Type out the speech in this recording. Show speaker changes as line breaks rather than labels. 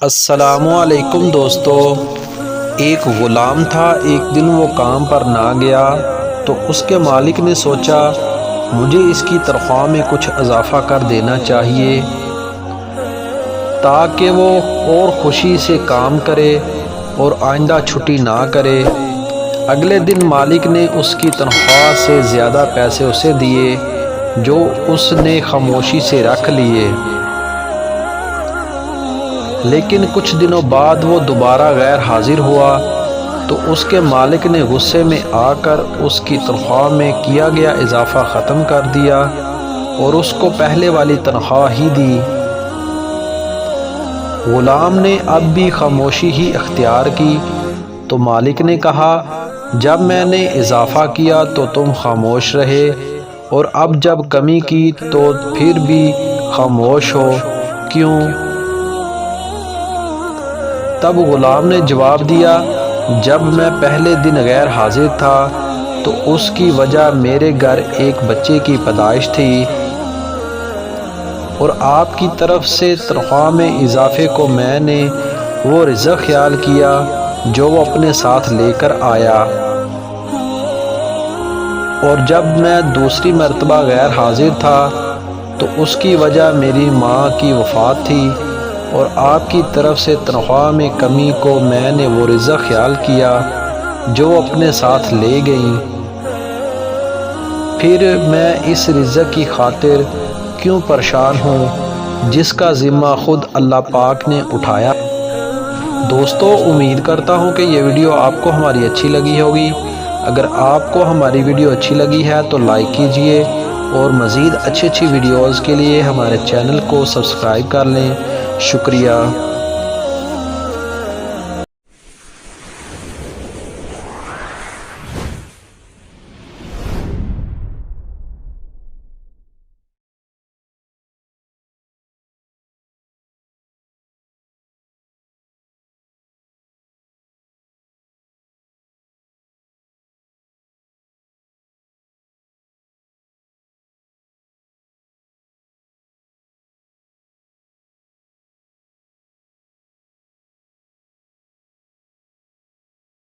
السلام علیکم دوستو۔ ایک غلام تھا، ایک دن وہ کام پر نہ گیا تو اس کے مالک نے سوچا مجھے اس کی تنخواہ میں کچھ اضافہ کر دینا چاہیے تاکہ وہ اور خوشی سے کام کرے اور آئندہ چھٹی نہ کرے۔ اگلے دن مالک نے اس کی تنخواہ سے زیادہ پیسے اسے دیے جو اس نے خاموشی سے رکھ لیے، لیکن کچھ دنوں بعد وہ دوبارہ غیر حاضر ہوا تو اس کے مالک نے غصے میں آ کر اس کی تنخواہ میں کیا گیا اضافہ ختم کر دیا اور اس کو پہلے والی تنخواہ ہی دی۔ غلام نے اب بھی خاموشی ہی اختیار کی تو مالک نے کہا جب میں نے اضافہ کیا تو تم خاموش رہے اور اب جب کمی کی تو پھر بھی خاموش ہو، کیوں؟ تب غلام نے جواب دیا جب میں پہلے دن غیر حاضر تھا تو اس کی وجہ میرے گھر ایک بچے کی پیدائش تھی اور آپ کی طرف سے تنخواہ میں اضافے کو میں نے وہ رزق خیال کیا جو وہ اپنے ساتھ لے کر آیا، اور جب میں دوسری مرتبہ غیر حاضر تھا تو اس کی وجہ میری ماں کی وفات تھی اور آپ کی طرف سے تنخواہ میں کمی کو میں نے وہ رزق خیال کیا جو اپنے ساتھ لے گئیں، پھر میں اس رزق کی خاطر کیوں پریشان ہوں جس کا ذمہ خود اللہ پاک نے اٹھایا۔ دوستو، امید کرتا ہوں کہ یہ ویڈیو آپ کو ہماری اچھی لگی ہوگی۔ اگر آپ کو ہماری ویڈیو اچھی لگی ہے تو لائک کیجئے اور مزید اچھی ویڈیوز کے لیے ہمارے چینل کو سبسکرائب کر لیں۔ شکریہ۔